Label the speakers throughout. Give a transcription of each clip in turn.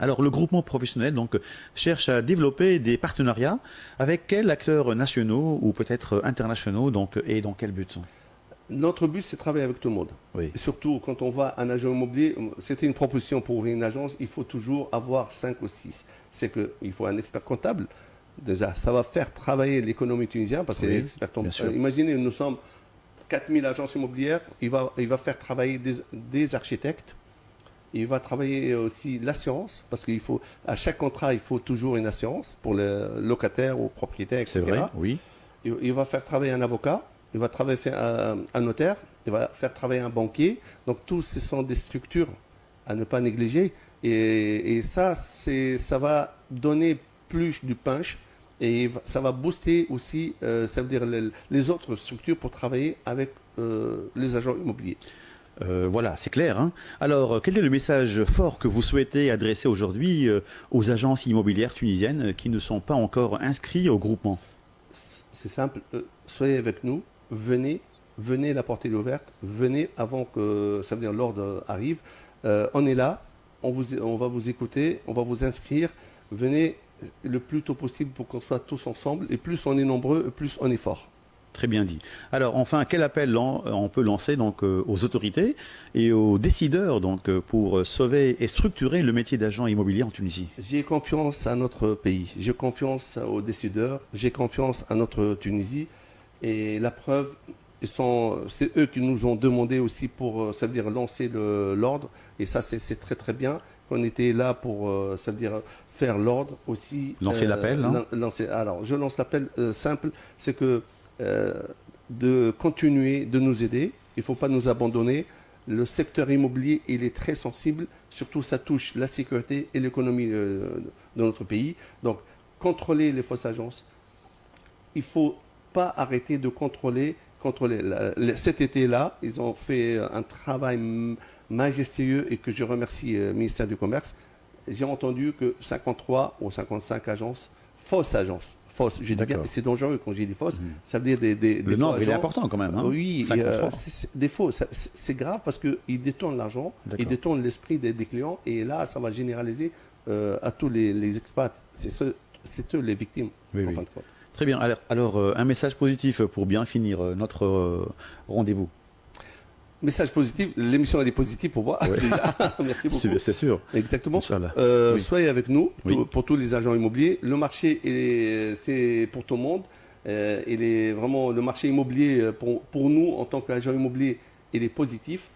Speaker 1: Alors le groupement professionnel donc, cherche à développer des partenariats avec quels acteurs nationaux ou peut-être internationaux donc, et dans quel but?
Speaker 2: Notre but, c'est de travailler avec tout le monde.
Speaker 1: Oui,
Speaker 2: Et surtout, quand on voit un agent immobilier, c'était une proposition pour ouvrir une agence, il faut toujours avoir 5 ou 6. C'est qu'il faut un expert comptable. Déjà, ça va faire travailler l'économie tunisienne, parce que
Speaker 1: oui,
Speaker 2: l'expert
Speaker 1: bien sûr.
Speaker 2: imaginez, nous sommes 4000 agences immobilières, il va faire travailler des architectes, il va travailler aussi l'assurance, parce qu'il faut, à chaque contrat, il faut toujours une assurance pour le locataire ou propriétaire,
Speaker 1: C'est
Speaker 2: etc.
Speaker 1: vrai, oui.
Speaker 2: Il va faire travailler un avocat, il va travailler un notaire, il va faire travailler un banquier. Donc, tous ce sont des structures à ne pas négliger. Et ça, ça va donner plus du punch et ça va booster aussi, ça veut dire les autres structures pour travailler avec les agents immobiliers.
Speaker 1: Voilà, c'est clair, hein. Alors, quel est le message fort que vous souhaitez adresser aujourd'hui aux agences immobilières tunisiennes qui ne sont pas encore inscrits au groupement?
Speaker 2: C'est simple, soyez avec nous, venez, la porte est ouverte, venez avant que, ça veut dire l'ordre arrive. On est là, on va vous écouter, on va vous inscrire. Venez le plus tôt possible pour qu'on soit tous ensemble. Et plus on est nombreux, plus on est fort.
Speaker 1: Très bien dit. Alors, enfin, quel appel on peut lancer donc, aux autorités et aux décideurs donc, pour sauver et structurer le métier d'agent immobilier en Tunisie?
Speaker 2: J'ai confiance à notre pays, j'ai confiance aux décideurs, j'ai confiance à notre Tunisie. Et la preuve, c'est eux qui nous ont demandé aussi pour, ça veut dire, lancer l'ordre. Et ça, c'est très très bien. On était là pour, ça veut dire, faire l'ordre aussi.
Speaker 1: Lancer l'appel, hein.
Speaker 2: Alors, je lance l'appel simple, c'est que de continuer de nous aider. Il ne faut pas nous abandonner. Le secteur immobilier, il est très sensible. Surtout, ça touche la sécurité et l'économie de notre pays. Donc, contrôler les fausses agences. Il ne faut pas arrêter de contrôler. Cet été-là, ils ont fait un travail majestueux et que je remercie le ministère du Commerce. J'ai entendu que 53 ou 55 agences, fausses agences, fausses, je dis bien, c'est dangereux quand j'ai dit fausses, ça veut dire des
Speaker 1: Le nombre, il est
Speaker 2: agents.
Speaker 1: important quand même. Hein,
Speaker 2: oui,
Speaker 1: 53.
Speaker 2: des faux, c'est grave parce qu'ils détournent l'argent, ils détournent l'esprit des clients et là, ça va généraliser à tous les expats. C'est eux les victimes,
Speaker 1: Oui,
Speaker 2: en
Speaker 1: oui.
Speaker 2: fin de compte.
Speaker 1: Très bien. Alors, un message positif pour bien finir notre rendez-vous.
Speaker 2: Message positif, l'émission elle est positive pour moi.
Speaker 1: Ouais.
Speaker 2: Déjà. Merci beaucoup.
Speaker 1: C'est sûr.
Speaker 2: Exactement.
Speaker 1: Inch'Allah. Oui.
Speaker 2: Soyez avec nous
Speaker 1: Oui.
Speaker 2: pour tous les agents immobiliers. Le marché, c'est pour tout le monde. Il est vraiment le marché immobilier pour nous en tant qu'agent immobilier, il est positif.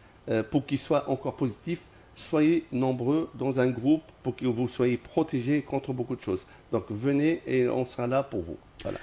Speaker 2: Pour qu'il soit encore positif, soyez nombreux dans un groupe pour que vous soyez protégés contre beaucoup de choses. Donc venez et on sera là pour vous. Voilà.